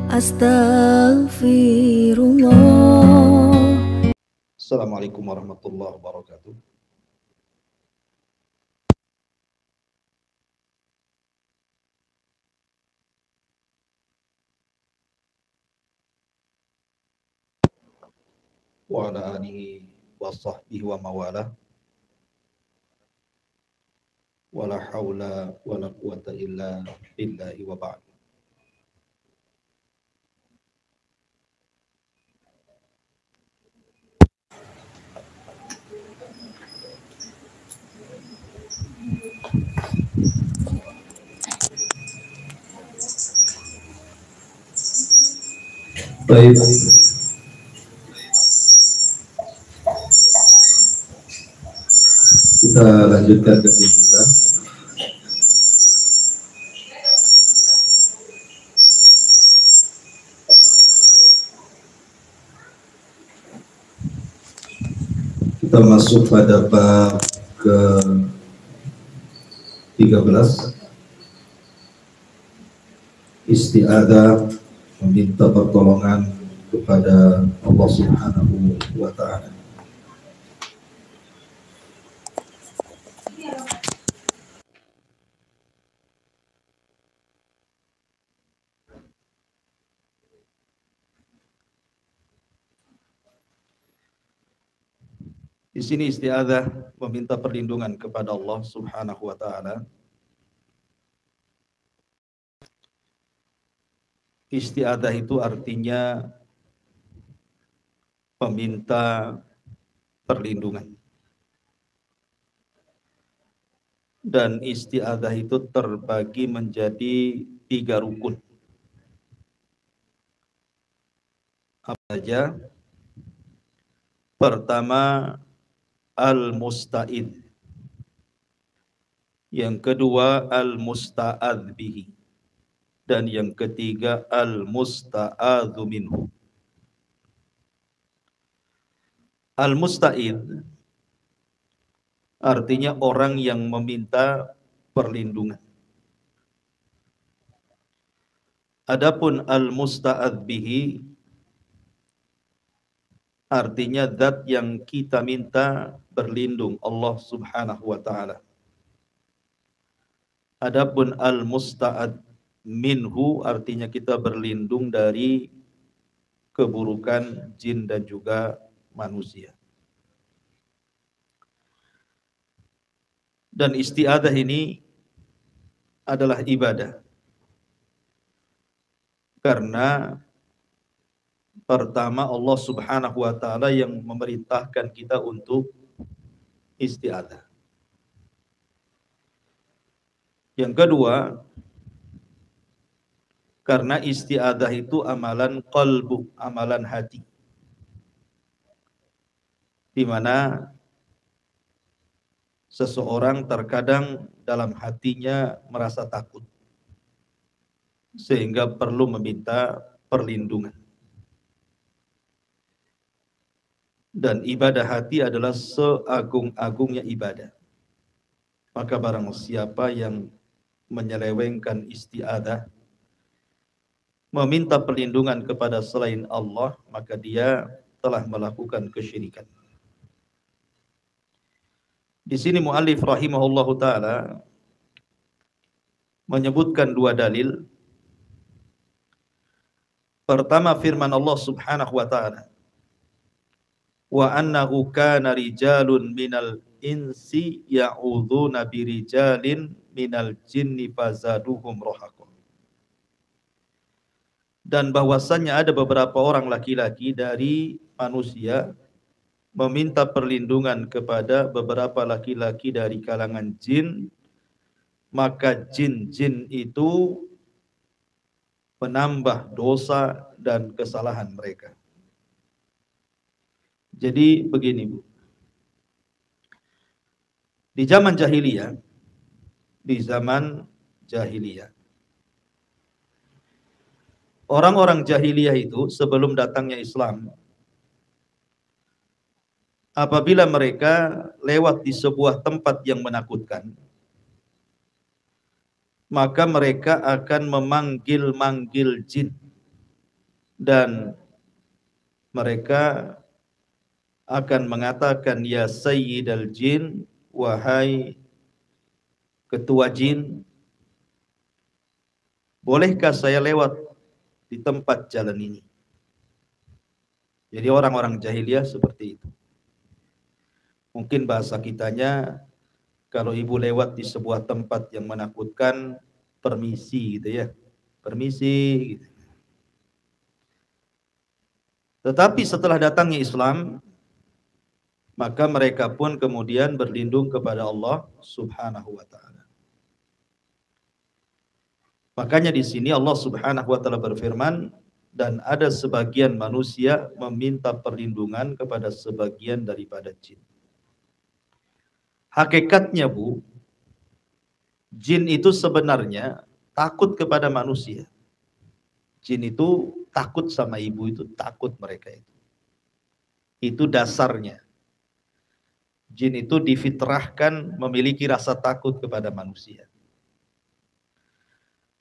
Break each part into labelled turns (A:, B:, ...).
A: Astaghfirullah.
B: Assalamualaikum warahmatullahi wabarakatuh. Wa ala alihi wa sahbihi wa mawalah. Wala haula wala quwata illa billahi wa ba'd. Baik. Kita lanjutkan kajian kita. Kita masuk pada bab ke-13, isti'adzah, meminta pertolongan kepada Allah Subhanahu wa ta'ala. Di sini isti'adzah, meminta perlindungan kepada Allah Subhanahu wa ta'ala. Isti'adzah itu artinya meminta perlindungan. Dan isti'adzah itu terbagi menjadi 3 rukun. Apa saja? Pertama, al-musta'id. Yang kedua, al-musta'adz bihi. Dan yang ketiga, al-musta'adzu minhu. Al-musta'id artinya orang yang meminta perlindungan. Adapun al-musta'adz bihi artinya zat yang kita minta berlindung, Allah Subhanahu wa ta'ala. Adapun al-musta'adz minhu artinya kita berlindung dari keburukan jin dan juga manusia. Dan isti'adzah ini adalah ibadah. Karena pertama Allah Subhanahu wa ta'ala yang memerintahkan kita untuk isti'adzah. Yang kedua, karena isti'adzah itu amalan qalbu, amalan hati. Di mana seseorang terkadang dalam hatinya merasa takut, sehingga perlu meminta perlindungan. Dan ibadah hati adalah seagung-agungnya ibadah. Maka barang siapa yang menyelewengkan isti'adzah, meminta perlindungan kepada selain Allah, maka dia telah melakukan kesyirikan. Di sini muallif rahimahullahu taala menyebutkan 2 dalil. Pertama, firman Allah Subhanahu wa taala, wa annahu kana rijalun minal insi ya'udzuna birijalin minal jinni fazaduhum rahaqa. Dan bahwasannya ada beberapa orang laki-laki dari manusia meminta perlindungan kepada beberapa laki-laki dari kalangan jin, maka jin-jin itu menambah dosa dan kesalahan mereka. Jadi begini, Bu. Di zaman jahiliyah, orang-orang jahiliyah itu sebelum datangnya Islam, apabila mereka lewat di sebuah tempat yang menakutkan, maka mereka akan memanggil-manggil jin dan mereka akan mengatakan, ya sayyidal jin, wahai ketua jin, bolehkah saya lewat di tempat jalan ini? Jadi orang-orang jahiliyah seperti itu. Mungkin bahasa kitanya, kalau ibu lewat di sebuah tempat yang menakutkan, permisi gitu ya. Permisi gitu. Tetapi setelah datangnya Islam, maka mereka pun kemudian berlindung kepada Allah Subhanahu wa taala. Makanya di sini Allah Subhanahu wa taala berfirman, dan ada sebagian manusia meminta perlindungan kepada sebagian daripada jin. Hakikatnya, Bu, jin itu sebenarnya takut kepada manusia. Jin itu takut sama ibu, itu takut mereka itu. Itu dasarnya. Jin itu difitrahkan memiliki rasa takut kepada manusia.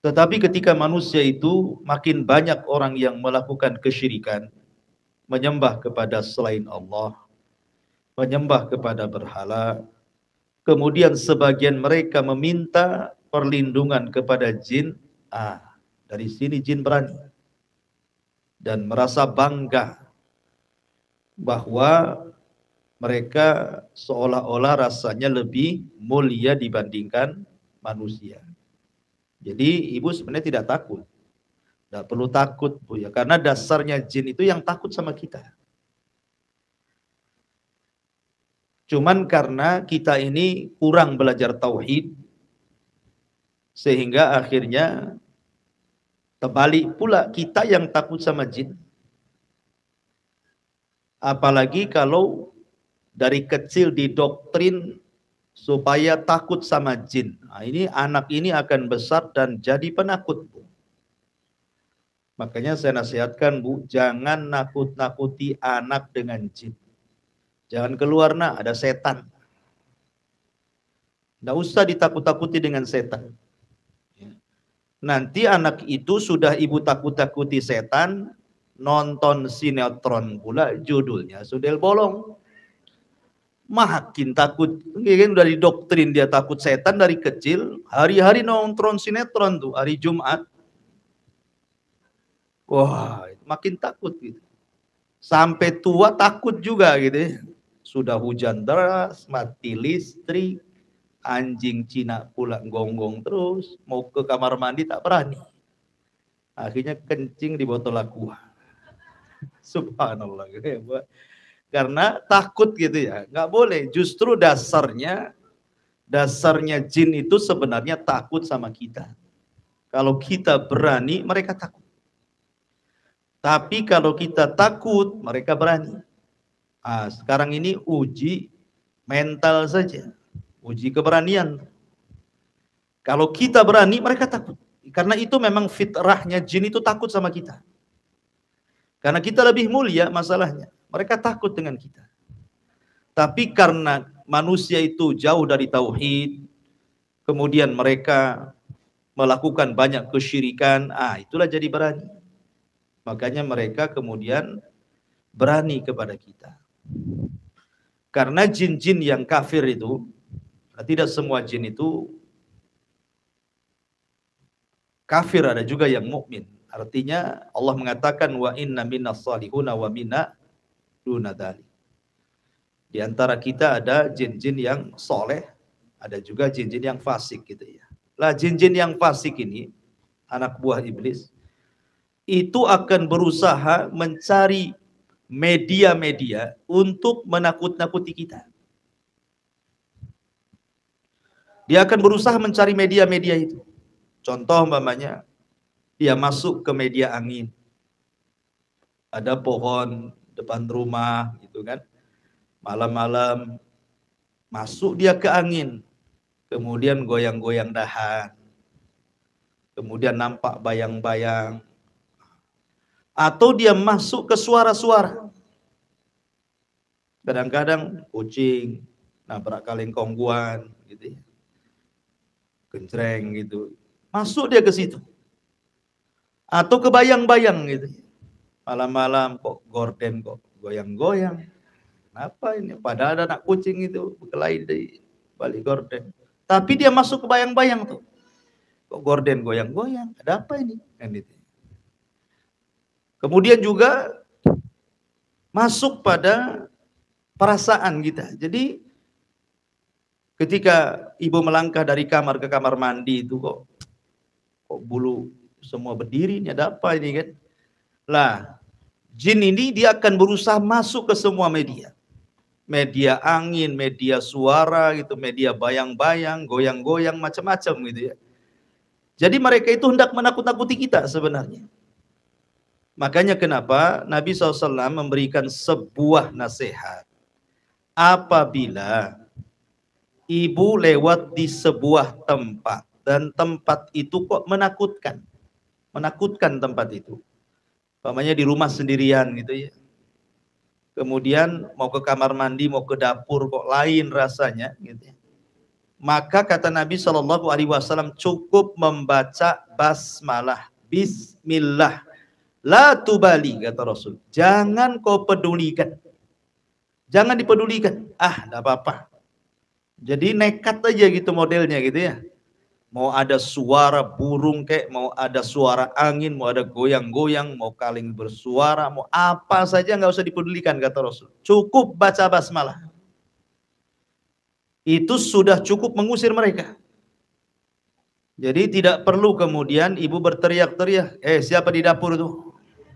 B: Tetapi ketika manusia itu makin banyak orang yang melakukan kesyirikan, menyembah kepada selain Allah, menyembah kepada berhala, kemudian sebagian mereka meminta perlindungan kepada jin, dari sini jin berani dan merasa bangga bahwa mereka seolah-olah rasanya lebih mulia dibandingkan manusia. Jadi ibu sebenarnya tidak takut. Tidak perlu takut, Bu, ya, karena dasarnya jin itu yang takut sama kita. Cuman karena kita ini kurang belajar tauhid, sehingga akhirnya terbalik pula, kita yang takut sama jin. Apalagi kalau dari kecil didoktrin supaya takut sama jin. Nah, ini anak ini akan besar dan jadi penakut, Bu. Makanya saya nasihatkan, Bu, jangan nakut-nakuti anak dengan jin. Jangan keluar, nak, ada setan. Nggak usah ditakut-takuti dengan setan. Nanti anak itu sudah ibu takut-takuti setan, nonton sinetron pula, judulnya Sundel Bolong. Makin takut, kan udah didoktrin dia takut setan dari kecil, hari-hari nonton sinetron tuh, hari Jumat. Wah, makin takut gitu. Sampai tua takut juga gitu ya. Sudah hujan deras, mati listrik, anjing Cina pula gonggong terus, mau ke kamar mandi tak berani. Akhirnya kencing di botol aqua. Subhanallah gitu ya, Bu. Karena takut gitu ya, nggak boleh. Justru dasarnya jin itu sebenarnya takut sama kita. Kalau kita berani, mereka takut. Tapi kalau kita takut, mereka berani. Sekarang ini uji mental saja, uji keberanian. Kalau kita berani, mereka takut. Karena itu memang fitrahnya jin itu takut sama kita. Karena kita lebih mulia masalahnya. Mereka takut dengan kita. Tapi karena manusia itu jauh dari tauhid, kemudian mereka melakukan banyak kesyirikan, itulah jadi berani. Makanya mereka kemudian berani kepada kita. Karena jin-jin yang kafir itu, tidak semua jin itu kafir, ada juga yang mukmin. Artinya Allah mengatakan wa inna minnas salihuna wa minna duna dzalik. Di antara kita ada jin-jin yang soleh, ada juga jin-jin yang fasik gitu ya. Lah jin-jin yang fasik ini, anak buah iblis, itu akan berusaha mencari media-media untuk menakut-nakuti kita. Dia akan berusaha mencari media-media itu. Contoh umpamanya, dia masuk ke media angin. Ada pohon depan rumah gitu kan. Malam-malam masuk dia ke angin. Kemudian goyang-goyang dahan. Kemudian nampak bayang-bayang. Atau dia masuk ke suara-suara. Kadang-kadang kucing nabrak kaleng kongguan gitu ya. Kencreng gitu. Masuk dia ke situ. Atau ke bayang-bayang gitu. Malam-malam kok gorden kok goyang-goyang. Apa ini? Padahal ada anak kucing itu berkelahi di balik gorden. Tapi dia masuk ke bayang-bayang tuh. Kok gorden goyang-goyang? Ada apa ini? Kan itu. Kemudian juga masuk pada perasaan kita. Jadi ketika ibu melangkah dari kamar ke kamar mandi itu kok bulu semua berdiri, ini ada apa ini kan? Lah, jin ini dia akan berusaha masuk ke semua media. Media angin, media suara gitu, media bayang-bayang, goyang-goyang, macam-macam gitu ya. Jadi mereka itu hendak menakut-nakuti kita sebenarnya. Makanya kenapa Nabi SAW memberikan sebuah nasihat. Apabila ibu lewat di sebuah tempat dan tempat itu kok menakutkan. Menakutkan tempat itu. Umpamanya di rumah sendirian gitu ya. Kemudian mau ke kamar mandi, mau ke dapur kok lain rasanya gitu ya. Maka kata Nabi SAW cukup membaca basmalah, bismillah. La tubali, kata Rasul. Jangan kau pedulikan. Jangan dipedulikan. Enggak apa-apa. Jadi nekat aja gitu modelnya gitu ya. Mau ada suara burung kayak, mau ada suara angin, mau ada goyang-goyang, mau kaleng bersuara, mau apa saja nggak usah dipedulikan, kata Rasul. Cukup baca basmalah. Itu sudah cukup mengusir mereka. Jadi tidak perlu kemudian ibu berteriak-teriak, siapa di dapur tuh?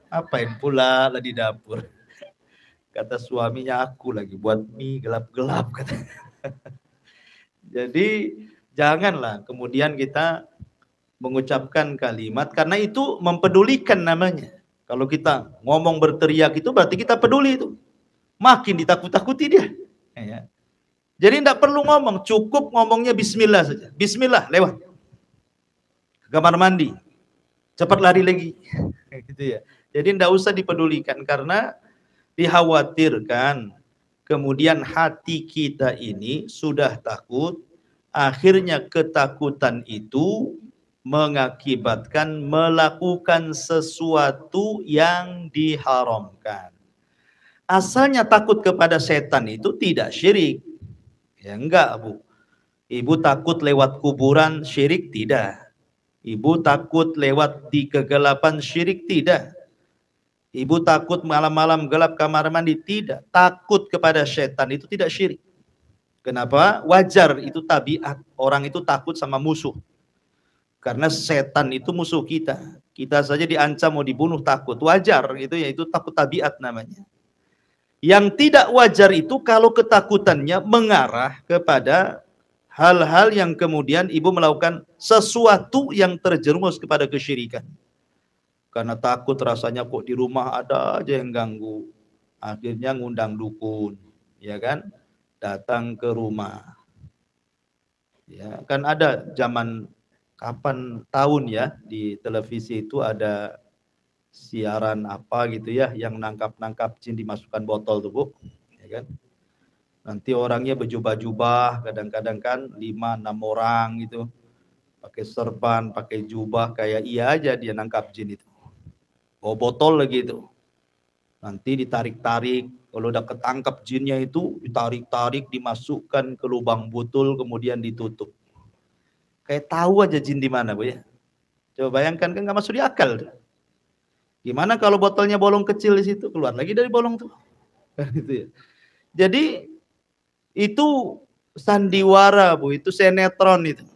B: Apain pula lah di dapur? Kata suaminya, aku lagi buat mie gelap-gelap kata. Jadi janganlah kemudian kita mengucapkan kalimat, karena itu mempedulikan namanya. Kalau kita ngomong berteriak itu berarti kita peduli itu. Makin ditakut-takuti dia. Ya. Jadi tidak perlu ngomong, cukup ngomongnya bismillah saja. Bismillah, lewat. Ke kamar mandi. Cepat lari lagi. Gitu ya. Jadi tidak usah dipedulikan, karena dikhawatirkan kemudian hati kita ini sudah takut, akhirnya ketakutan itu mengakibatkan melakukan sesuatu yang diharamkan. Asalnya takut kepada setan itu tidak syirik. Ya enggak, Bu. Ibu takut lewat kuburan, syirik tidak. Ibu takut lewat di kegelapan, syirik tidak. Ibu takut malam-malam gelap kamar mandi, tidak. Takut kepada setan itu tidak syirik. Kenapa? Wajar, itu tabiat. Orang itu takut sama musuh. Karena setan itu musuh kita. Kita saja diancam mau dibunuh takut. Wajar gitu ya, itu takut tabiat namanya. Yang tidak wajar itu kalau ketakutannya mengarah kepada hal-hal yang kemudian ibu melakukan sesuatu yang terjerumus kepada kesyirikan. Karena takut rasanya kok di rumah ada aja yang ganggu. Akhirnya ngundang dukun, ya kan? Datang ke rumah. Ya, kan ada zaman kapan tahun ya di televisi itu ada siaran apa gitu ya yang nangkap jin dimasukkan botol tuh, Bu. Ya kan? Nanti orangnya berjubah-jubah, kadang-kadang kan 5-6 orang gitu. Pakai serban, pakai jubah, kayak iya aja dia nangkap jin itu. Bawa botol lagi itu. Nanti ditarik-tarik, kalau udah ketangkap jinnya itu ditarik-tarik, dimasukkan ke lubang botol, kemudian ditutup. Kayak tahu aja jin di mana, Bu ya. Coba bayangkan, kan nggak masuk di akal. Gimana kalau botolnya bolong kecil di situ, keluar lagi dari bolong tuh. Gitu ya. Jadi itu sandiwara, Bu, itu sinetron itu.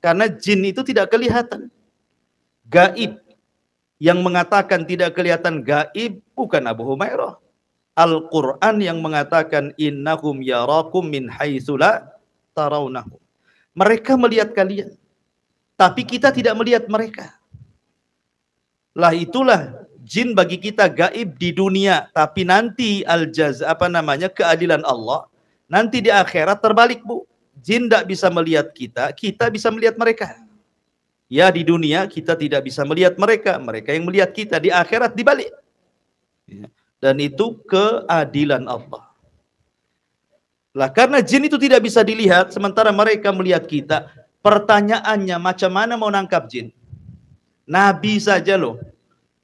B: Karena jin itu tidak kelihatan. Gaib. Yang mengatakan tidak kelihatan gaib bukan Abu Humairah. Al-Quran yang mengatakan innahum yarakum min haitsu la tarawnahum. Mereka melihat kalian, tapi kita tidak melihat mereka. Lah itulah jin bagi kita gaib di dunia, tapi nanti keadilan Allah nanti di akhirat terbalik, Bu. Jin tidak bisa melihat kita, kita bisa melihat mereka. Ya di dunia kita tidak bisa melihat mereka, mereka yang melihat kita. Di akhirat dibalik. Dan itu keadilan Allah. Lah karena jin itu tidak bisa dilihat, sementara mereka melihat kita. Pertanyaannya, macam mana mau nangkap jin? Nabi saja loh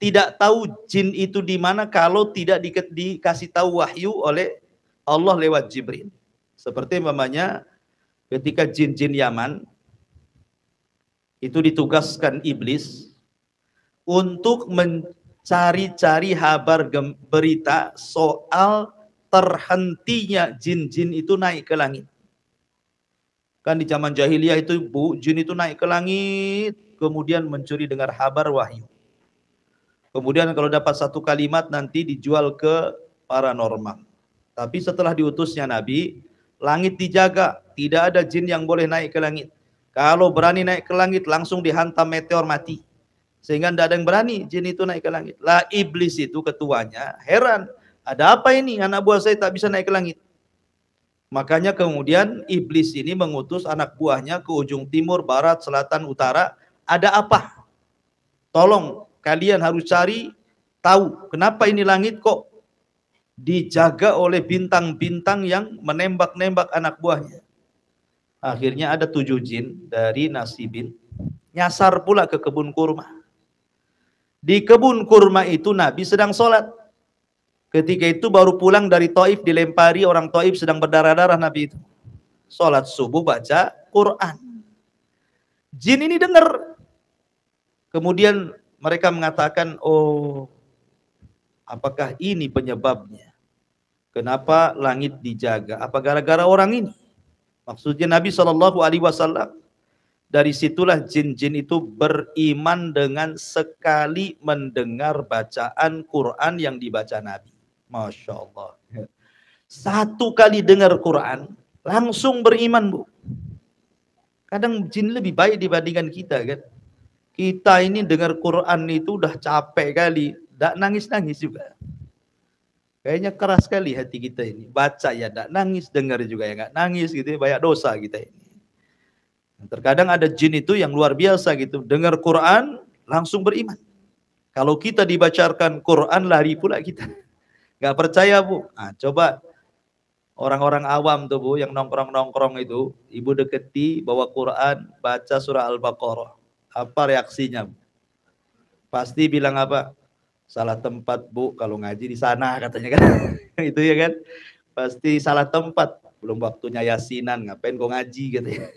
B: tidak tahu jin itu di mana kalau tidak dikasih tahu wahyu oleh Allah lewat Jibril. Seperti umpamanya ketika jin-jin Yaman itu ditugaskan iblis untuk mencari-cari kabar berita soal terhentinya jin-jin itu naik ke langit. Kan di zaman jahiliyah itu jin itu naik ke langit, kemudian mencuri dengar kabar wahyu. Kemudian kalau dapat satu kalimat nanti dijual ke paranormal. Tapi setelah diutusnya Nabi, langit dijaga, tidak ada jin yang boleh naik ke langit. Kalau berani naik ke langit langsung dihantam meteor mati. Sehingga tidak ada yang berani jin itu naik ke langit. Lah iblis itu ketuanya heran, ada apa ini anak buah saya tak bisa naik ke langit. Makanya kemudian iblis ini mengutus anak buahnya ke ujung timur, barat, selatan, utara. Ada apa? Tolong kalian harus cari tahu kenapa ini langit kok dijaga oleh bintang-bintang yang menembak-nembak anak buahnya. Akhirnya ada 7 jin dari Nasibin nyasar pula ke kebun kurma. Di kebun kurma itu Nabi sedang sholat. Ketika itu baru pulang dari Taif, dilempari orang Taif sedang berdarah-darah Nabi itu. Sholat subuh baca Quran. Jin ini dengar. Kemudian mereka mengatakan, oh apakah ini penyebabnya? Kenapa langit dijaga? Apa gara-gara orang ini? Maksudnya Nabi SAW. Dari situlah jin-jin itu beriman dengan sekali mendengar bacaan Quran yang dibaca Nabi. Masya Allah. Satu kali dengar Quran, langsung beriman, Bu. Kadang jin lebih baik dibandingkan kita, kan? Kita ini dengar Quran itu udah capek kali, tidak nangis-nangis juga. Kayaknya keras sekali hati kita ini. Baca ya tidak nangis, dengar juga ya nggak nangis gitu, banyak dosa kita ini. Terkadang ada jin itu yang luar biasa gitu, dengar Quran langsung beriman. Kalau kita dibacakan Quran lari pula kita. Gak percaya, Bu? Nah, coba orang-orang awam tuh, Bu, yang nongkrong-nongkrong itu, ibu deketi bawa Quran, baca surah Al-Baqarah. Apa reaksinya, Bu? Pasti bilang apa? Salah tempat, Bu, kalau ngaji di sana katanya kan. Itu ya kan? Pasti salah tempat. Belum waktunya yasinan, ngapain kau ngaji katanya.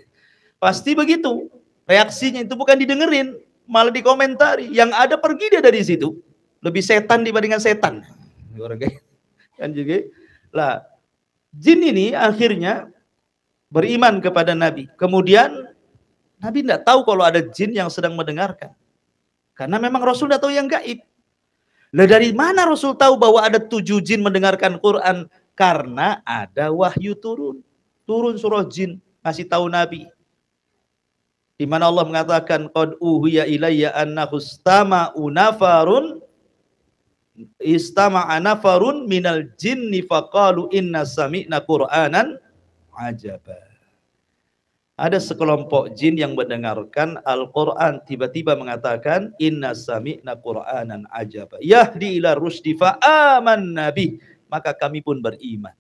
B: Pasti begitu. Reaksinya itu bukan didengerin, malah dikomentari. Yang ada pergi dia dari situ. Lebih setan dibandingkan setan. Orang kayak kan juga. Lah, jin ini akhirnya beriman kepada Nabi. Kemudian Nabi tidak tahu kalau ada jin yang sedang mendengarkan. Karena memang Rasul tidak tahu yang gaib. Lah dari mana Rasul tahu bahwa ada 7 jin mendengarkan Quran? Karena ada wahyu turun. Turun surah jin ngasih tahu Nabi. Di mana Allah mengatakan qad uhiya ilayya annahu istama'a nafarun minal jinni faqalu inna sami'na qur'anan ajaba. Ada sekelompok jin yang mendengarkan Al-Quran, tiba-tiba mengatakan inna sami'na qur'anan ajaba yahdi ila rusdi fa'aman nabi, maka kami pun beriman.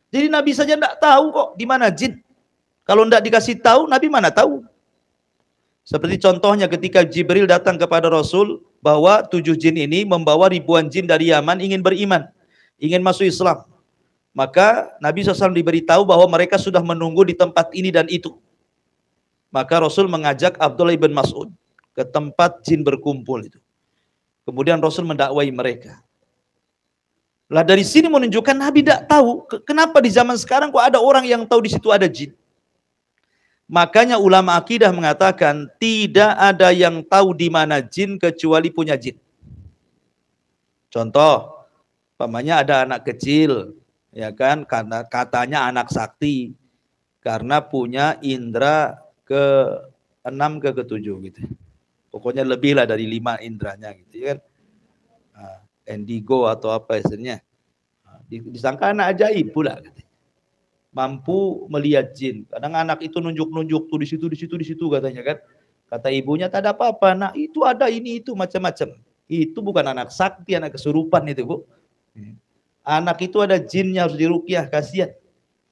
B: Jadi Nabi saja tidak tahu kok di mana jin. Kalau tidak dikasih tahu, Nabi mana tahu? Seperti contohnya ketika Jibril datang kepada Rasul bahwa 7 jin ini membawa ribuan jin dari Yaman ingin beriman, ingin masuk Islam. Maka Nabi SAW diberitahu bahwa mereka sudah menunggu di tempat ini dan itu. Maka Rasul mengajak Abdullah bin Mas'ud ke tempat jin berkumpul itu. Kemudian Rasul mendakwai mereka. Lah dari sini menunjukkan Nabi tidak tahu kenapa di zaman sekarang kok ada orang yang tahu di situ ada jin. Makanya ulama akidah mengatakan tidak ada yang tahu di mana jin kecuali punya jin. Contoh, umpamanya ada anak kecil, ya kan, karena katanya anak sakti, karena punya indera ke-6 ke-7 gitu. Pokoknya lebih lah dari 5 indranya gitu, ya kan. Indigo atau apa istilahnya. Disangka anak ajaib pula gitu. Mampu melihat jin. Kadang anak itu nunjuk-nunjuk tuh di situ katanya kan. Kata ibunya tak ada apa-apa. Nah itu ada ini itu macam-macam. Itu bukan anak sakti, anak kesurupan itu, Bu. Anak itu ada jinnya, harus diruqyah, kasihan.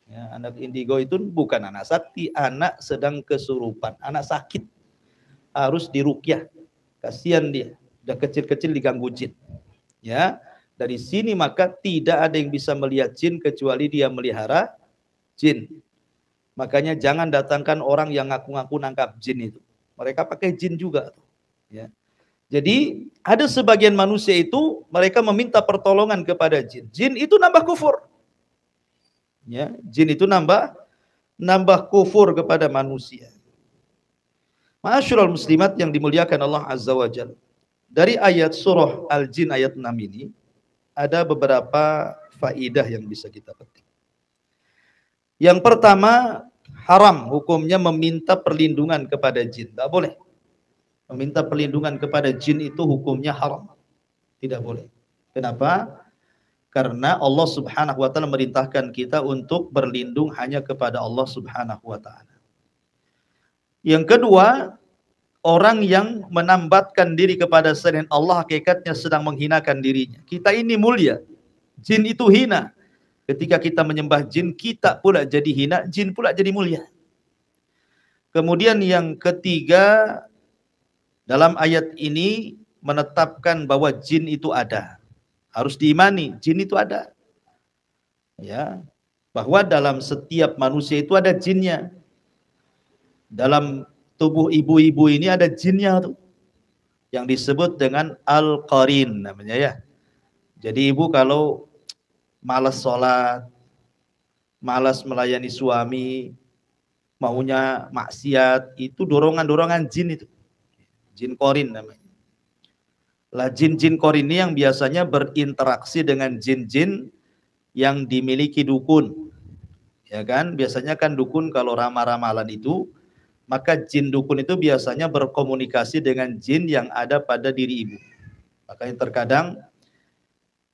B: Ya, anak indigo itu bukan anak sakti, anak sedang kesurupan, anak sakit. Harus diruqyah. Kasihan dia. Udah kecil-kecil diganggu jin. Ya, dari sini maka tidak ada yang bisa melihat jin kecuali dia melihara jin. Makanya jangan datangkan orang yang ngaku-ngaku nangkap jin itu. Mereka pakai jin juga. Ya. Jadi ada sebagian manusia itu mereka meminta pertolongan kepada jin. Jin itu nambah kufur. Ya, jin itu nambah kufur kepada manusia. Ma'asyiral muslimat yang dimuliakan Allah Azza wa Jalla. Dari ayat surah Al-Jin ayat 6 ini ada beberapa faidah yang bisa kita petik. Yang pertama, haram hukumnya meminta perlindungan kepada jin. Tidak boleh. Meminta perlindungan kepada jin itu hukumnya haram. Tidak boleh. Kenapa? Karena Allah Subhanahu wa taala merintahkan kita untuk berlindung hanya kepada Allah Subhanahu wa taala. Yang kedua, orang yang menambatkan diri kepada selain Allah hakikatnya sedang menghinakan dirinya. Kita ini mulia, jin itu hina. Ketika kita menyembah jin, kita pula jadi hina, jin pula jadi mulia. Kemudian yang ketiga, dalam ayat ini menetapkan bahwa jin itu ada. Harus diimani, jin itu ada. Ya, bahwa dalam setiap manusia itu ada jinnya. Dalam tubuh ibu-ibu ini ada jinnya tuh. Yang disebut dengan al-qarin namanya ya. Jadi ibu kalau malas sholat, malas melayani suami, maunya maksiat, itu dorongan-dorongan jin itu. Jin korin namanya. Lah jin-jin korin ini yang biasanya berinteraksi dengan jin-jin yang dimiliki dukun. Ya kan? Biasanya kan dukun kalau ramal-ramalan itu, maka jin dukun itu biasanya berkomunikasi dengan jin yang ada pada diri ibu. Makanya terkadang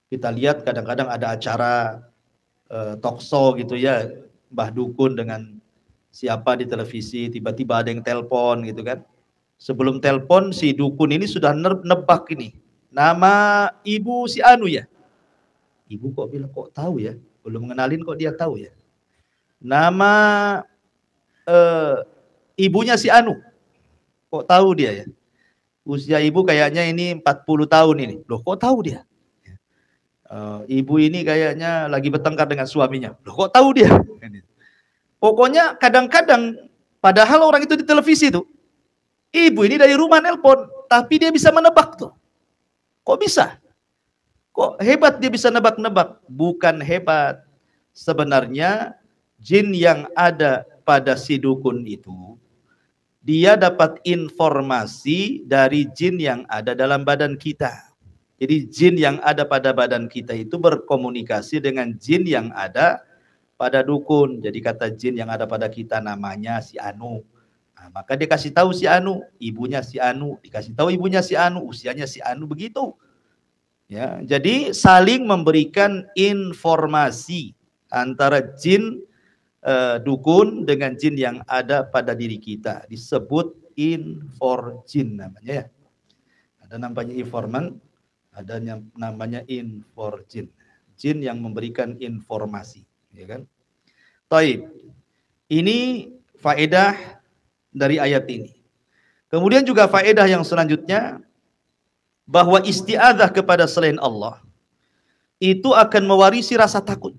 B: kita lihat kadang-kadang ada acara talkshow gitu ya, Mbah Dukun dengan siapa di televisi, tiba-tiba ada yang telepon gitu kan. Sebelum telepon si dukun ini sudah nebak ini. Nama ibu si Anu ya. Ibu kok bilang kok tahu ya? Belum mengenalin kok dia tahu ya. Nama ibunya si Anu. Kok tahu dia ya? Usia ibu kayaknya ini 40 tahun ini. Loh kok tahu dia? Ibu ini kayaknya lagi bertengkar dengan suaminya. Loh kok tahu dia? Pokoknya kadang-kadang padahal orang itu di televisi tuh. Ibu ini dari rumah nelpon, tapi dia bisa menebak tuh. Kok bisa? Kok hebat dia bisa nebak-nebak? Bukan hebat. Sebenarnya jin yang ada pada si dukun itu, dia dapat informasi dari jin yang ada dalam badan kita. Jadi jin yang ada pada badan kita itu berkomunikasi dengan jin yang ada pada dukun. Jadi kata jin yang ada pada kita namanya si Anu. Nah, maka dia kasih tahu si Anu, ibunya si Anu, dikasih tahu ibunya si Anu, usianya si Anu, begitu. Ya, jadi saling memberikan informasi antara jin dukun dengan jin yang ada pada diri kita. Disebut inforjin namanya ya. Ada namanya informan, ada yang namanya inforjin. Jin yang memberikan informasi, ya kan? Taib. Ini faedah dari ayat ini. Kemudian juga faedah yang selanjutnya, bahwa isti'adzah kepada selain Allah itu akan mewarisi rasa takut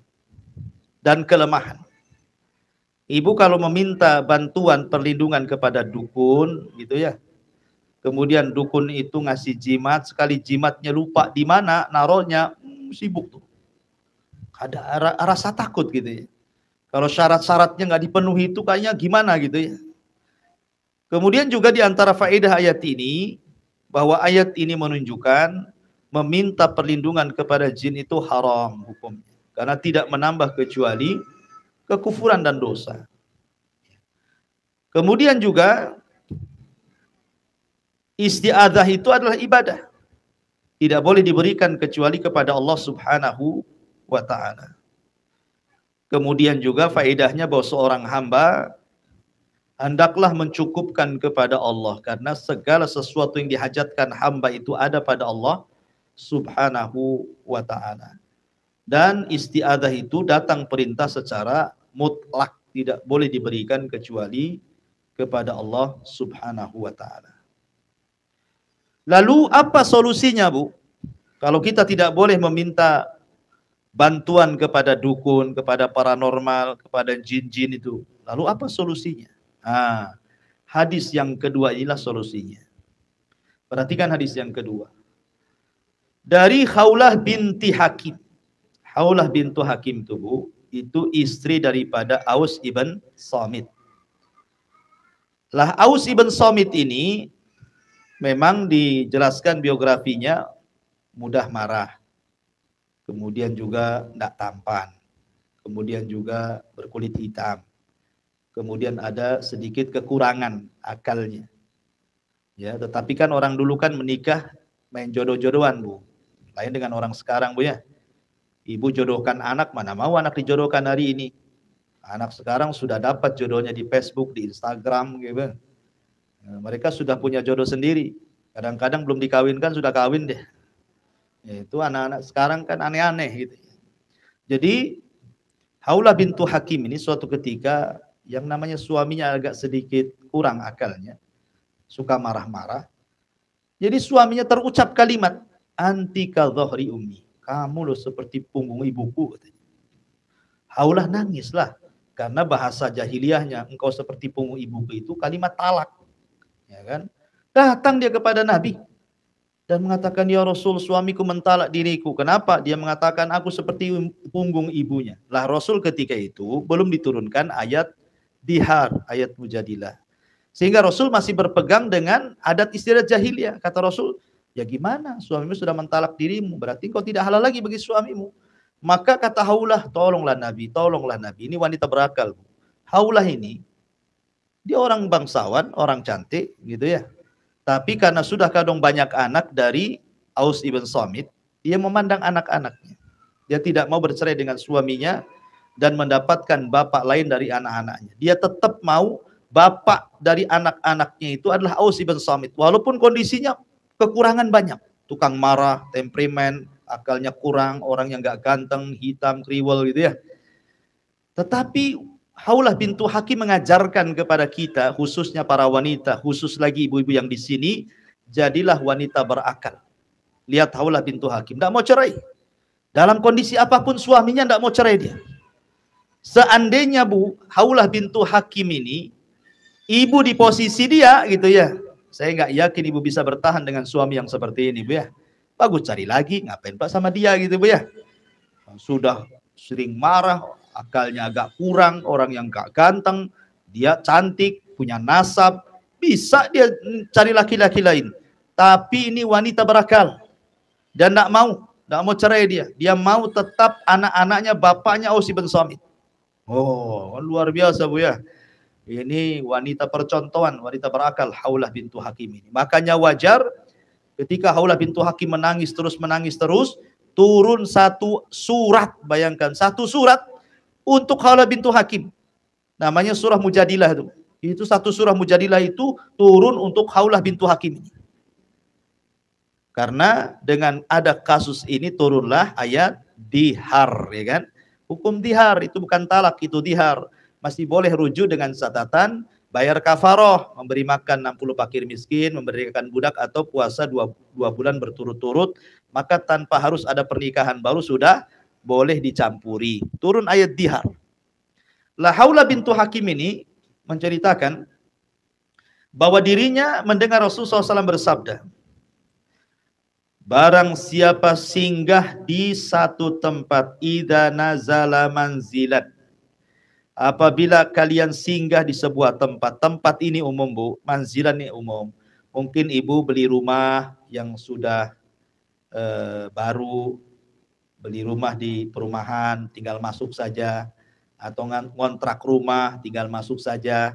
B: dan kelemahan. Ibu kalau meminta bantuan perlindungan kepada dukun gitu ya, kemudian dukun itu ngasih jimat, sekali jimatnya lupa di mana naruhnya, sibuk tuh. Ada rasa takut gitu ya. Kalau syarat-syaratnya nggak dipenuhi itu kayaknya gimana gitu ya. Kemudian juga di antara faedah ayat ini, bahwa ayat ini menunjukkan meminta perlindungan kepada jin itu haram hukumnya. Karena tidak menambah kecuali kekufuran dan dosa. Kemudian juga isti'adzah itu adalah ibadah. Tidak boleh diberikan kecuali kepada Allah Subhanahu wa ta'ala. Kemudian juga faedahnya bahwa seorang hamba hendaklah mencukupkan kepada Allah, karena segala sesuatu yang dihajatkan hamba itu ada pada Allah Subhanahu wa ta'ala. Dan isti'adzah itu datang perintah secara mutlak, tidak boleh diberikan kecuali kepada Allah Subhanahu wa ta'ala. Lalu apa solusinya, Bu? Kalau kita tidak boleh meminta bantuan kepada dukun, kepada paranormal, kepada jin-jin itu. Lalu apa solusinya? Ah, hadis yang kedua inilah solusinya. Perhatikan hadis yang kedua. Dari Khawlah binti Hakim. Khawlah bintu Hakim itu, Bu, itu istri daripada Aus ibn Samit. Lah Aus ibn Samit ini memang dijelaskan biografinya mudah marah. Kemudian juga tidak tampan. Kemudian juga berkulit hitam. Kemudian ada sedikit kekurangan akalnya. Ya, tetapi kan orang dulu kan menikah main jodoh-jodohan, Bu. Lain dengan orang sekarang, Bu ya. Ibu jodohkan anak, mana mau anak dijodohkan hari ini. Anak sekarang sudah dapat jodohnya di Facebook, di Instagram gitu. Nah, mereka sudah punya jodoh sendiri. Kadang-kadang belum dikawinkan sudah kawin deh. Ya, itu anak-anak sekarang kan aneh-aneh gitu. Jadi Khawlah bintu Hakim ini suatu ketika yang namanya suaminya agak sedikit kurang akalnya, suka marah-marah. Jadi suaminya terucap kalimat, anti ka dhahri ummi, kamu loh seperti punggung ibuku. Khawlah nangislah karena bahasa jahiliyahnya engkau seperti punggung ibuku itu kalimat talak, ya kan? Datang dia kepada Nabi dan mengatakan, ya Rasul, suamiku mentalak diriku. Kenapa? Dia mengatakan aku seperti punggung ibunya. Lah Rasul ketika itu belum diturunkan ayat dihar, ayat mujadilah. Sehingga Rasul masih berpegang dengan adat istiadat jahiliyah. Kata Rasul, ya gimana? Suamimu sudah mentalak dirimu, berarti kau tidak halal lagi bagi suamimu. Maka kata Khawlah, tolonglah Nabi, tolonglah Nabi. Ini wanita berakal. Khawlah ini, dia orang bangsawan, orang cantik, gitu ya. Tapi karena sudah kadang banyak anak dari Aus ibn Samit, dia memandang anak-anaknya. Dia tidak mau bercerai dengan suaminya dan mendapatkan bapak lain dari anak-anaknya. Dia tetap mau bapak dari anak-anaknya itu adalah Aus ibn Samit. Walaupun kondisinya kekurangan banyak. Tukang marah, temperamen, akalnya kurang, orang yang gak ganteng, hitam, kriwel gitu ya. Tetapi Khawlah bintu Hakim mengajarkan kepada kita, khususnya para wanita, khusus lagi ibu-ibu yang di sini, jadilah wanita berakal. Lihat Khawlah bintu Hakim, tidak mau cerai. Dalam kondisi apapun suaminya tidak mau cerai dia. Seandainya Bu, Khawlah bintu Hakim ini, ibu di posisi dia gitu ya, saya nggak yakin ibu bisa bertahan dengan suami yang seperti ini, Bu ya. Bagus cari lagi, ngapain Pak sama dia gitu, Bu ya. Sudah sering marah, akalnya agak kurang, orang yang gak ganteng, dia cantik, punya nasab, bisa dia cari laki-laki lain. Tapi ini wanita berakal dan tidak mau cerai dia. Dia mau tetap anak-anaknya bapaknya Aus ibn Samit. Oh, luar biasa, Bu ya. Ini wanita percontohan, wanita berakal, Khawlah bintu Hakim ini. Makanya wajar ketika Khawlah bintu Hakim menangis terus, turun satu surat, bayangkan, satu surat untuk Khawlah bintu Hakim. Namanya surah Mujadilah itu. Itu satu surah Mujadilah itu turun untuk Khawlah bintu Hakim ini. Karena dengan ada kasus ini turunlah ayat dihar, ya kan? Hukum dihar itu bukan talak, itu dihar. Masih boleh rujuk dengan catatan bayar kafaroh, memberi makan 60 fakir miskin, memberikan budak atau puasa 2 bulan berturut-turut, maka tanpa harus ada pernikahan baru sudah boleh dicampuri. Turun ayat dihar. Lah Khawlah bintu Hakim ini menceritakan bahwa dirinya mendengar Rasulullah SAW bersabda, barang siapa singgah di satu tempat, idza nazala manzilan, apabila kalian singgah di sebuah tempat, tempat ini umum Bu, manzilan ini umum. Mungkin ibu beli rumah yang sudah baru, beli rumah di perumahan, tinggal masuk saja, atau ngontrak rumah, tinggal masuk saja,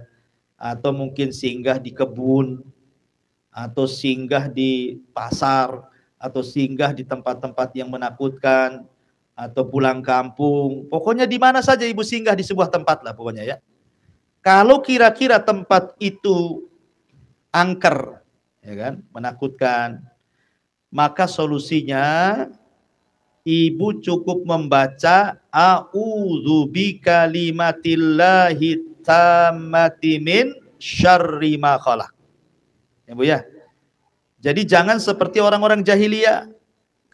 B: atau mungkin singgah di kebun, atau singgah di pasar, atau singgah di tempat-tempat yang menakutkan, atau pulang kampung. Pokoknya di mana saja ibu singgah di sebuah tempat lah pokoknya ya. Kalau kira-kira tempat itu angker, ya kan, menakutkan, maka solusinya ibu cukup membaca a'udzu bikalimatillahi tammati min syarri ma khalaq. Ya Bu ya. Jadi jangan seperti orang-orang jahiliyah.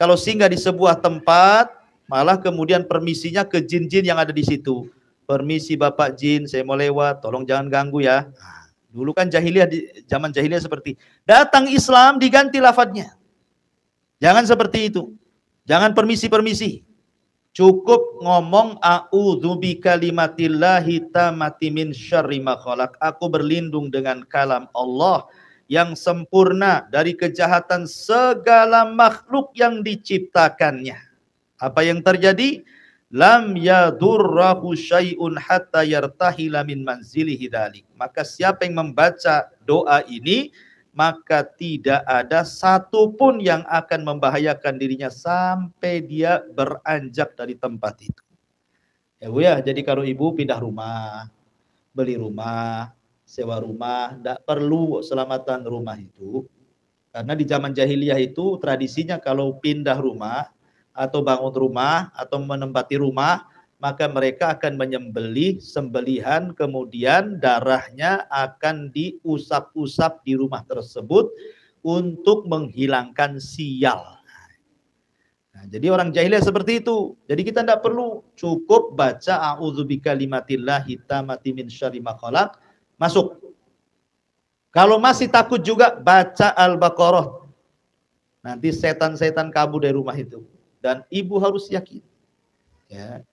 B: Kalau singgah di sebuah tempat, malah kemudian permisinya ke jin-jin yang ada di situ. Permisi Bapak Jin, saya mau lewat, tolong jangan ganggu ya. Nah, dulu kan jahiliyah, di zaman jahiliyah seperti datang Islam diganti lafadznya. Jangan seperti itu. Jangan permisi-permisi. Cukup ngomong a'udzu bikalimatillahi tammati min syarri ma khalaq. Aku berlindung dengan kalam Allah yang sempurna dari kejahatan segala makhluk yang diciptakannya. Apa yang terjadi? Lam yadurrahu syai'un hatta yartahila min manzilihi dzalik. Maka siapa yang membaca doa ini, maka tidak ada satupun yang akan membahayakan dirinya sampai dia beranjak dari tempat itu. Ya Bu ya, jadi kalau ibu pindah rumah, beli rumah, sewa rumah, tidak perlu selamatan rumah itu. Karena di zaman jahiliyah itu tradisinya kalau pindah rumah, atau bangun rumah, atau menempati rumah, maka mereka akan menyembelih sembelihan, kemudian darahnya akan diusap-usap di rumah tersebut untuk menghilangkan sial. Nah, jadi orang jahiliyah seperti itu. Jadi kita tidak perlu, cukup baca a'udzubika limatillahi tammati min syarri ma khalaq, masuk. Kalau masih takut juga baca Al-Baqarah. Nanti setan-setan kabur dari rumah itu. Dan ibu harus yakin. Ya.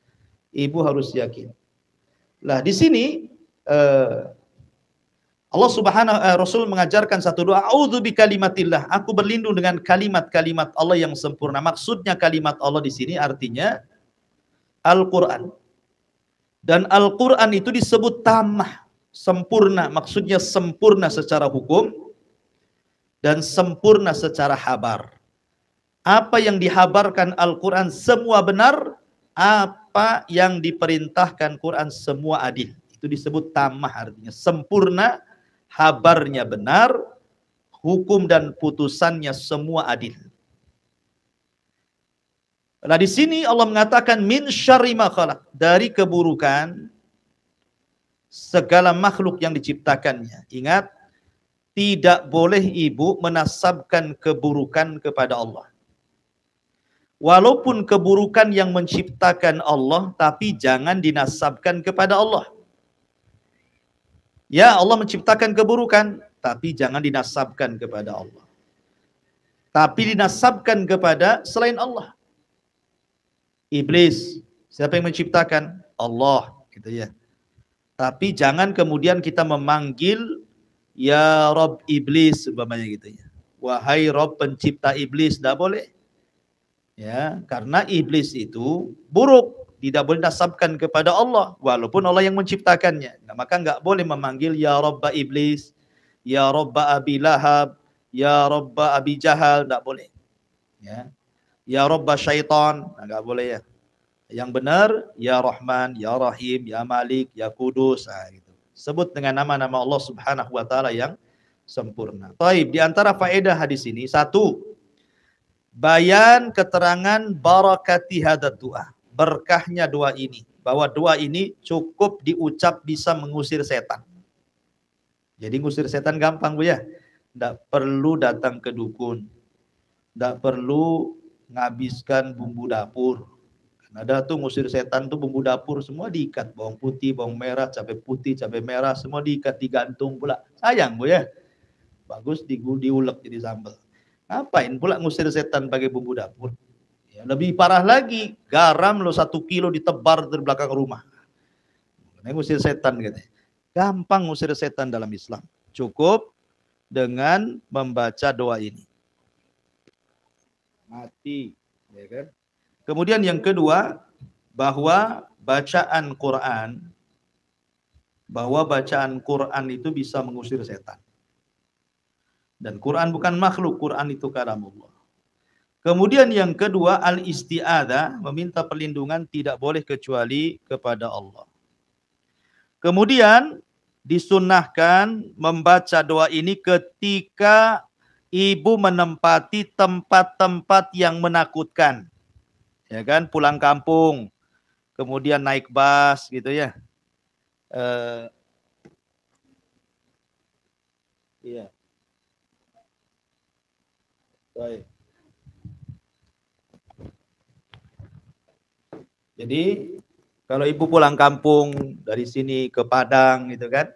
B: Ibu harus yakin. Lah di sini Allah Subhanahu Rasul mengajarkan satu doa, a'udzu bikalimatillah, aku berlindung dengan kalimat-kalimat Allah yang sempurna. Maksudnya kalimat Allah di sini artinya Al-Qur'an. Dan Al-Qur'an itu disebut tamah, sempurna, maksudnya sempurna secara hukum dan sempurna secara habar. Apa yang dihabarkan Al-Quran semua benar, apa yang diperintahkan Quran semua adil. Itu disebut tamah, artinya sempurna, habarnya benar, hukum dan putusannya semua adil. Nah di sini Allah mengatakan min syarri ma khalaq, dari keburukan segala makhluk yang diciptakannya. Ingat, tidak boleh ibu menasabkan keburukan kepada Allah. Walaupun keburukan yang menciptakan Allah, tapi jangan dinasabkan kepada Allah. Ya, Allah menciptakan keburukan, tapi jangan dinasabkan kepada Allah. Tapi dinasabkan kepada selain Allah. Iblis, siapa yang menciptakan? Allah, gitu ya. Tapi jangan kemudian kita memanggil ya Rob Iblis, umpamanya gitu ya. Wahai Rob pencipta iblis, tidak boleh. Ya, karena iblis itu buruk, tidak boleh nasabkan kepada Allah walaupun Allah yang menciptakannya. Nah, maka enggak boleh memanggil ya Robba Iblis, ya Robba Abi Lahab, ya Robba Abi Jahal, enggak boleh. Ya. Ya Robba Syaitan, enggak boleh ya. Yang benar ya Rahman, ya Rahim, ya Malik, ya Kudus, nah, gitu. Sebut dengan nama-nama Allah Subhanahu wa taala yang sempurna. Baik, di antara faedah hadis ini, satu, bayan keterangan barakati hadat doa, berkahnya doa ini, bahwa doa ini cukup diucap bisa mengusir setan. Jadi ngusir setan gampang Bu ya, tidak perlu datang ke dukun, tidak perlu ngabiskan bumbu dapur. Ada tuh ngusir setan tuh bumbu dapur semua diikat, bawang putih, bawang merah, cabai putih, cabai merah semua diikat, digantung pula. Sayang Bu ya, bagus diulek jadi sambal. Ngapain pula ngusir setan pakai bumbu dapur? Ya, lebih parah lagi, garam lo 1 kilo ditebar dari belakang rumah. Ini ngusir setan gitu. Gampang ngusir setan dalam Islam. Cukup dengan membaca doa ini. Mati, ya kan? Kemudian yang kedua, bahwa bacaan Quran itu bisa mengusir setan. Dan Quran bukan makhluk, Quran itu kalamullah. Kemudian yang kedua, al-isti'adzah, meminta perlindungan tidak boleh kecuali kepada Allah. Kemudian disunnahkan membaca doa ini ketika ibu menempati tempat-tempat yang menakutkan. Ya kan, pulang kampung, kemudian naik bus gitu ya. Iya. Baik. Jadi kalau ibu pulang kampung dari sini ke Padang gitu kan,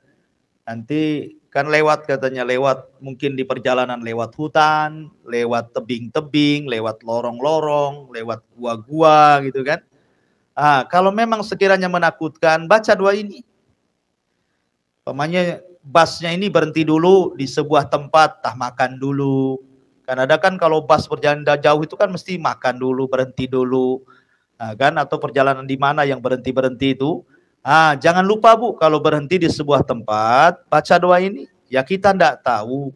B: nanti kan lewat katanya, lewat mungkin di perjalanan lewat hutan, lewat tebing-tebing, lewat lorong-lorong, lewat gua-gua gitu kan. Ah, kalau memang sekiranya menakutkan, baca doa ini. Pamannya busnya ini berhenti dulu di sebuah tempat, tah makan dulu. Kan ada kan kalau bus perjalanan jauh itu kan mesti makan dulu, berhenti dulu. Nah, kan atau perjalanan di mana yang berhenti-berhenti itu. Ah, jangan lupa Bu, kalau berhenti di sebuah tempat, baca doa ini. Ya kita ndak tahu.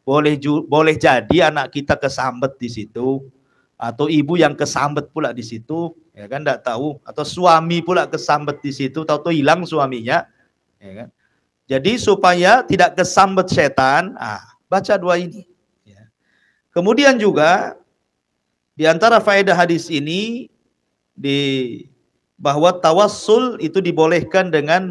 B: Boleh jadi anak kita kesambet di situ, atau ibu yang kesambet pula di situ, ya kan ndak tahu, atau suami pula kesambet di situ, tahu hilang suaminya, ya kan. Jadi supaya tidak kesambet setan, baca doa ini. Ya. Kemudian juga di antara faedah hadis ini bahwa tawassul itu dibolehkan dengan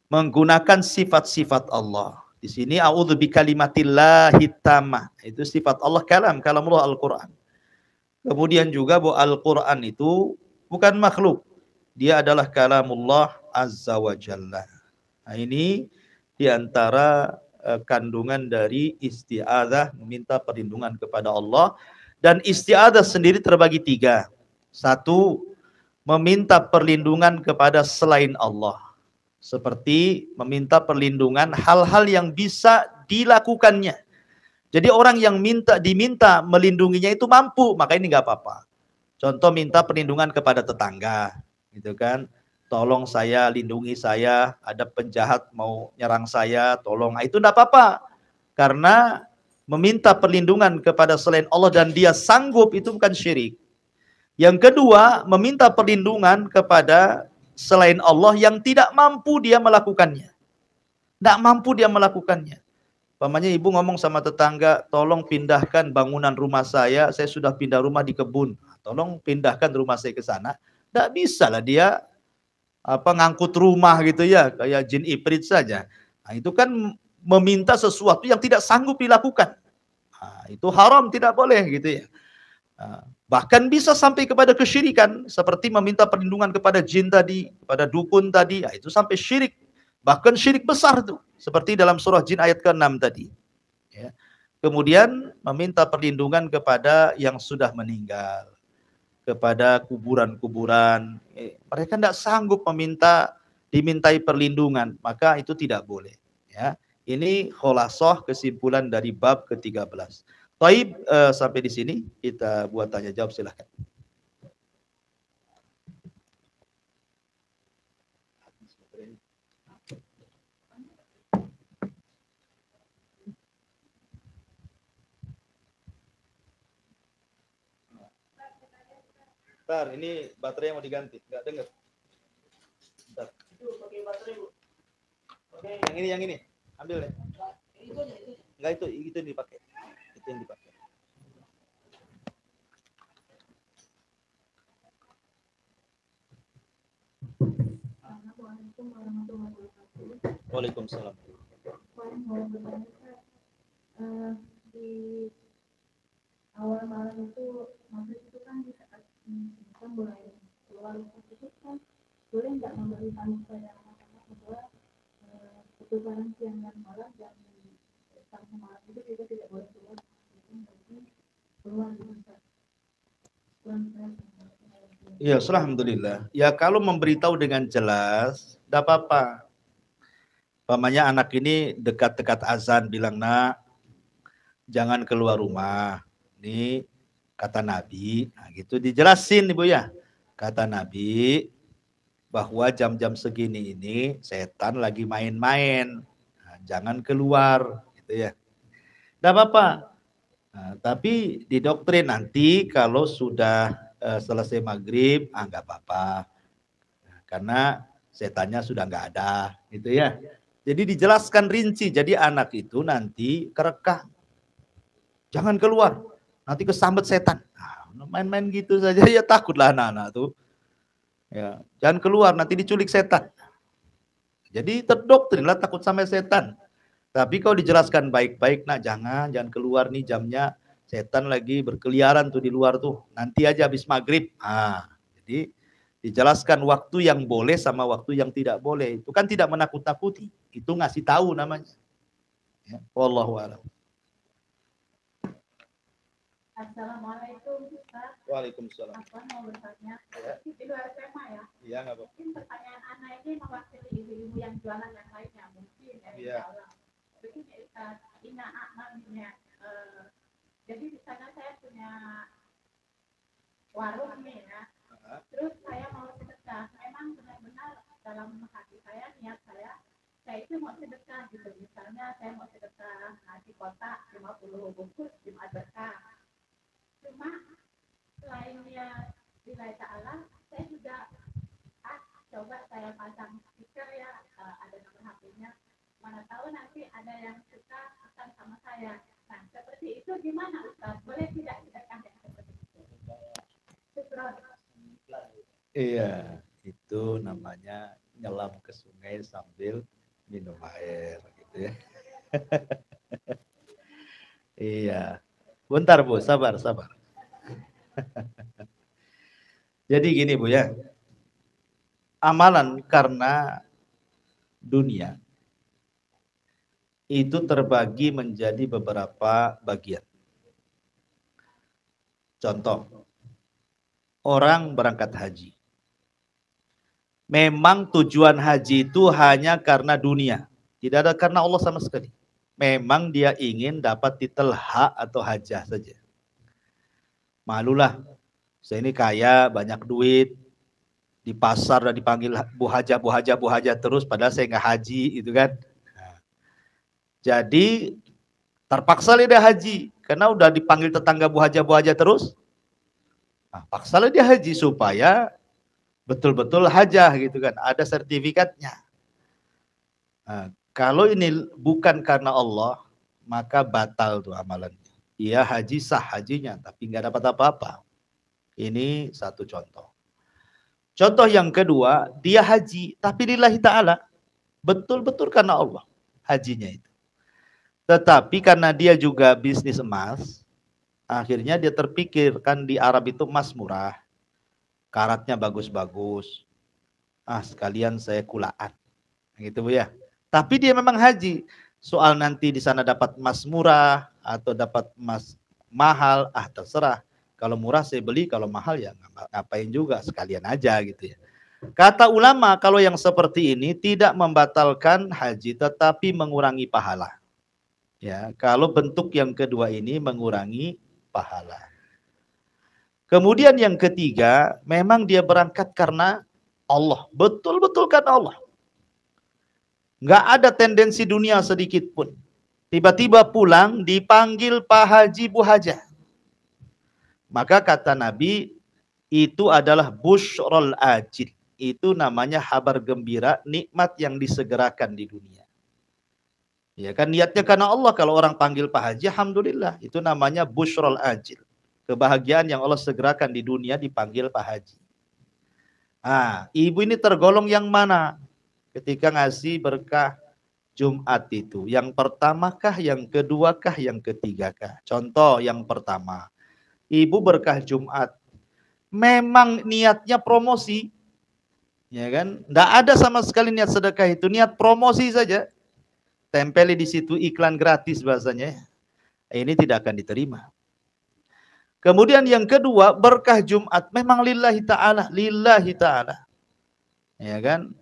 B: menggunakan sifat-sifat Allah. Di sini a'udzu bikalimatillahi tammah. Itu sifat Allah, kalamullah Al-Qur'an. Kemudian juga bahwa Al-Qur'an itu bukan makhluk. Dia adalah kalamullah azza wa jalla. Nah, ini diantara kandungan dari isti'adzah, meminta perlindungan kepada Allah. Dan isti'adzah sendiri terbagi 3. 1, meminta perlindungan kepada selain Allah. Seperti meminta perlindungan hal-hal yang bisa dilakukannya. Jadi orang yang diminta melindunginya itu mampu, maka ini nggak apa-apa. Contoh minta perlindungan kepada tetangga, gitu kan. Tolong saya, lindungi saya, ada penjahat mau nyerang saya, tolong. Nah, itu enggak apa-apa. Karena meminta perlindungan kepada selain Allah dan dia sanggup, itu bukan syirik. Yang kedua, meminta perlindungan kepada selain Allah yang tidak mampu dia melakukannya. Enggak mampu dia melakukannya. Pamannya ibu ngomong sama tetangga, tolong pindahkan bangunan rumah saya sudah pindah rumah di kebun. Tolong pindahkan rumah saya ke sana. Enggak bisa lah dia ngangkut rumah gitu ya, kayak jin ifrit saja. Nah, itu kan meminta sesuatu yang tidak sanggup dilakukan. Nah, itu haram, tidak boleh gitu ya. Nah, bahkan bisa sampai kepada kesyirikan, seperti meminta perlindungan kepada jin tadi, kepada dukun tadi, itu sampai syirik. Bahkan syirik besar tuh, seperti dalam surah Jin ayat ke-6 tadi. Ya. Kemudian meminta perlindungan kepada yang sudah meninggal, kepada kuburan-kuburan. Mereka tidak sanggup dimintai perlindungan, maka itu tidak boleh. Ya, ini khulasoh kesimpulan dari bab ke-13. Taib, sampai di sini kita buat tanya jawab, silahkan. Bentar, ini baterai mau diganti, nggak dengar. Bentar. Itu pakai baterai, Bu. Oke. Yang ini, ambil deh. Enggak, itu yang dipakai. Itu yang dipakai.
A: Assalamualaikum warahmatullahi wabarakatuh.
B: Waalaikumsalam.
A: Di awal malam itu, maghrib itu kan di saat kita mulai keluar itu kan boleh nggak memberitahu kepada anak-anak bahwa ketubaran siang dan malam dan sampai malam itu kita tidak boleh keluar, berarti keluar di masa.
B: Ya, alhamdulillah. Ya kalau memberitahu dengan jelas, tidak apa-apa. Pamannya anak ini dekat-dekat azan bilang, nak, jangan keluar rumah. Ini kata Nabi. Nah, gitu dijelasin Ibu ya. Kata Nabi bahwa jam-jam segini ini setan lagi main-main. Nah, jangan keluar, gitu ya. Tidak apa-apa. Nah, tapi didoktrin nanti kalau sudah selesai maghrib, nggak apa-apa. Nah, karena setannya sudah nggak ada, gitu ya. Jadi dijelaskan rinci. Jadi anak itu nanti kerekam. Jangan keluar, nanti kesambet setan. Nah, main-main gitu saja ya takutlah anak-anak tuh. Ya, jangan keluar nanti diculik setan. Jadi terdoktrinlah takut sama setan. Tapi kalau dijelaskan baik-baik, nah jangan keluar nih jamnya, setan lagi berkeliaran tuh di luar tuh, nanti aja habis maghrib. Jadi dijelaskan waktu yang boleh sama waktu yang tidak boleh. Itu kan tidak menakut-nakuti, itu ngasih tahu namanya. Ya, wallahu a'lam.
A: Assalamualaikum Ustaz.
B: Waalaikumsalam.
A: Apa mau bertanya?
B: Ya.
A: Di luar tema ya.
B: Iya, nggak apa-apa.
A: Mungkin pertanyaan Ana ini mewakili ibu-ibu yang jualan yang lainnya mungkin ya.
B: Iya.
A: Begini Ustaz, Ina namanya. Jadi di sana saya punya warung nih ya. Terus saya mau sedekah. Memang benar-benar dalam hati saya, niat saya itu mau sedekah gitu. Misalnya saya mau sedekah nasi kotak 50 bungkus Jumat berkah. Cuma selainnya lillahi ta'ala, saya juga coba saya pasang stiker ya, ada nomor HP-nya. Mana tahu nanti ada yang suka akan sama saya. Nah, seperti itu gimana Ustaz? Boleh tidak sedekah yang seperti itu? Syukron.
B: Iya, itu namanya nyelam ke sungai sambil minum air gitu ya. Iya. Bentar Bu, sabar. Jadi gini Bu ya. Amalan karena dunia itu terbagi menjadi beberapa bagian. Contoh, orang berangkat haji. Memang tujuan haji itu hanya karena dunia. Tidak ada karena Allah sama sekali. Memang dia ingin dapat titel hak atau hajah saja. Malulah, saya ini kaya, banyak duit, di pasar dan dipanggil Bu Haja terus, padahal saya nggak haji, itu kan. Nah, jadi terpaksa dia haji, karena udah dipanggil tetangga Bu Haja terus. Nah, paksalah dia haji supaya betul-betul hajah gitu kan, ada sertifikatnya. Nah, kalau ini bukan karena Allah, maka batal tuh amalannya. Ia haji sah hajinya, tapi nggak dapat apa-apa. Ini satu contoh. Contoh yang kedua, dia haji, tapi lillahi ta'ala. Betul-betul karena Allah hajinya itu. Tetapi karena dia juga bisnis emas, akhirnya dia terpikir, kan di Arab itu emas murah, karatnya bagus-bagus. Sekalian saya kulaan. Gitu Bu ya. Tapi dia memang haji. Soal nanti di sana dapat emas murah atau dapat emas mahal, terserah. Kalau murah saya beli, kalau mahal ya ngapain juga, sekalian aja gitu ya. Kata ulama, kalau yang seperti ini tidak membatalkan haji, tetapi mengurangi pahala. Ya, kalau bentuk yang kedua ini mengurangi pahala. Kemudian yang ketiga, memang dia berangkat karena Allah, betul-betul karena Allah. Nggak ada tendensi dunia sedikit pun. Tiba-tiba pulang dipanggil Pak Haji, Bu Haja. Maka kata Nabi, itu adalah busyrul ajil. Itu namanya kabar gembira, nikmat yang disegerakan di dunia. Ya kan, niatnya karena Allah. Kalau orang panggil Pak Haji, alhamdulillah. Itu namanya busyrul ajil. Kebahagiaan yang Allah segerakan di dunia dipanggil Pak Haji. Ibu ini tergolong yang mana? Ketika ngasih berkah Jumat itu. Yang pertamakah, yang keduakah, yang ketigakah? Contoh yang pertama. Ibu berkah Jumat. Memang niatnya promosi. Ya kan? Nggak ada sama sekali niat sedekah itu. Niat promosi saja. Tempeli di situ iklan gratis bahasanya. Ini tidak akan diterima. Kemudian yang kedua, berkah Jumat. Memang lillahi ta'ala. Lillahi ta'ala. Ya kan?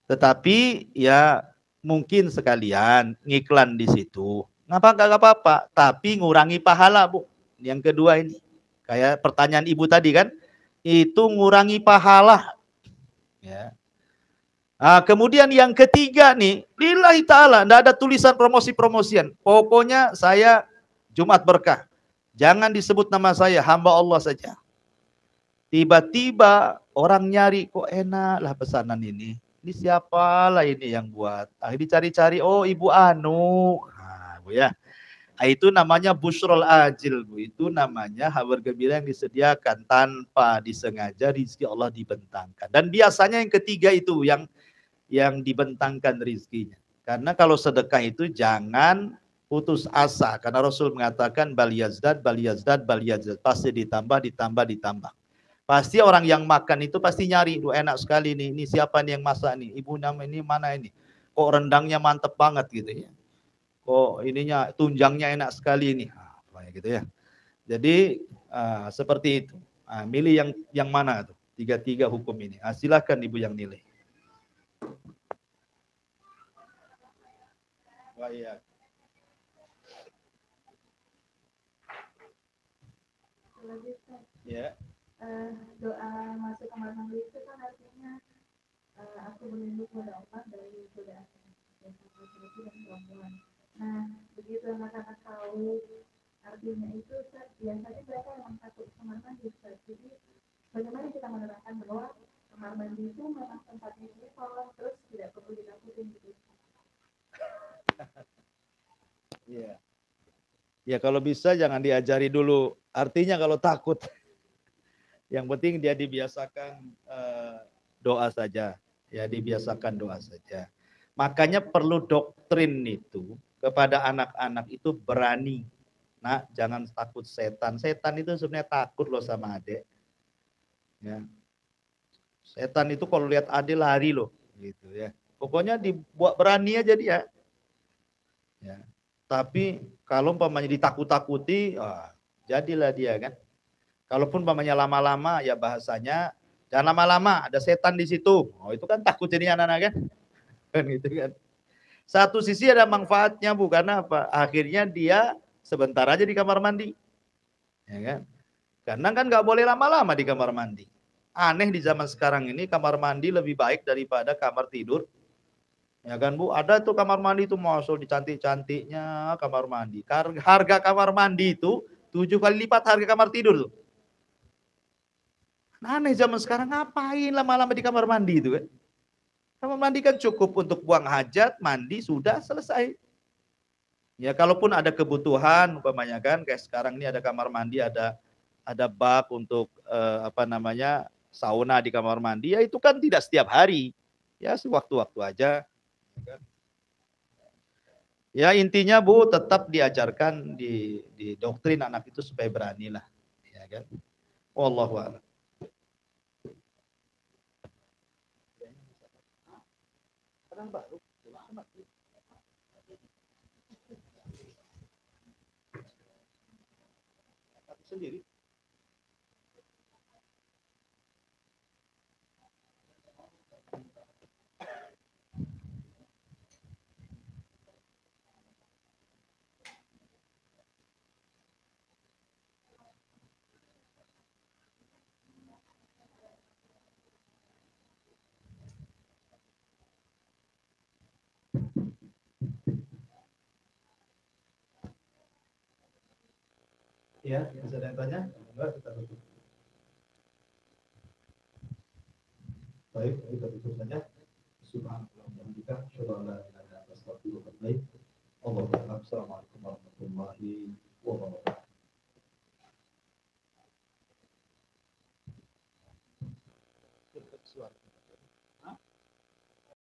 B: Tetapi ya mungkin sekalian ngiklan di situ. Nggak apa-apa, tapi ngurangi pahala, Bu. Yang kedua ini. Kayak pertanyaan Ibu tadi kan, itu ngurangi pahala. Ya. Kemudian yang ketiga nih, lillahi ta'ala, enggak ada tulisan promosi-promosian. Pokoknya saya Jumat berkah. Jangan disebut nama saya, hamba Allah saja. Tiba-tiba orang nyari, kok enak lah pesanan ini. Ini siapa lah ini yang buat? Dicari-cari, oh Ibu Anu. Bu ya. Itu namanya busyrul ajil, Bu. Itu namanya kabar gembira yang disediakan tanpa disengaja, rezeki Allah dibentangkan. Dan biasanya yang ketiga itu yang dibentangkan rezekinya. Karena kalau sedekah itu jangan putus asa. Karena Rasul mengatakan bal yazdad, bal yazdad, bal yazdad. Pasti ditambah, ditambah, ditambah. Pasti orang yang makan itu pasti nyari, enak sekali nih, ini siapa nih yang masak nih, ibu nama ini mana ini, kok rendangnya mantep banget gitu ya, kok ininya tunjangnya enak sekali nih, gitu ya. Jadi seperti itu. Milih yang mana tuh? Tiga hukum ini. Silakan ibu yang nilai. Wah, iya. Ya.
A: Doa masuk kamar mandi itu kan artinya aku berlindung kepada Allah dari godaan dan gangguan. Nah, begitu anak-anak tahu artinya itu, biasanya mereka memang takut kamar mandi. Jadi bagaimana kita menerangkan bahwa kamar mandi itu memang tempatnya kotor, terus tidak perlu ditakutin gitu.
B: Iya. Ya kalau bisa jangan diajari dulu artinya kalau takut. Yang penting dia dibiasakan doa saja, ya dibiasakan doa saja. Makanya perlu doktrin itu kepada anak-anak itu berani. Nah, jangan takut setan. Setan itu sebenarnya takut loh sama adik. Ya. Setan itu kalau lihat adik lari loh, gitu ya. Pokoknya dibuat berani aja dia. Ya. Tapi kalau umpamanya ditakut-takuti, jadilah dia kan. Kalaupun umpamanya lama-lama, ya bahasanya jangan lama-lama, ada setan di situ. Oh, itu kan takut jadi anak-anak kan? Kan gitu kan. Satu sisi ada manfaatnya, bukan apa? Akhirnya dia sebentar aja di kamar mandi. Ya kan? Karena kan nggak boleh lama-lama di kamar mandi. Aneh di zaman sekarang ini kamar mandi lebih baik daripada kamar tidur. Ya kan Bu, ada tuh kamar mandi itu masuk dicantik-cantiknya kamar mandi. Harga kamar mandi itu 7 kali lipat harga kamar tidur tuh. Aneh zaman sekarang ngapain lama-lama di kamar mandi itu kan. Kamar mandi kan cukup untuk buang hajat, mandi, sudah selesai. Ya kalaupun ada kebutuhan umpamanya kan kayak sekarang ini ada kamar mandi, ada bak untuk sauna di kamar mandi, ya itu kan tidak setiap hari. Ya sewaktu-waktu aja. Ya intinya Bu tetap diajarkan di doktrin anak itu supaya berani lah. Ya kan. Wallahu a'lam. Baru sendiri. Ya, bisa ada yang tanya? Enggak, kita tutup. Baik, kita tutup saja. Subhanallah wa bihamdika, asyhadu an la ilaha illa anta, astaghfiruka wa atubu ilaik. Assalamualaikum warahmatullahi wabarakatuh.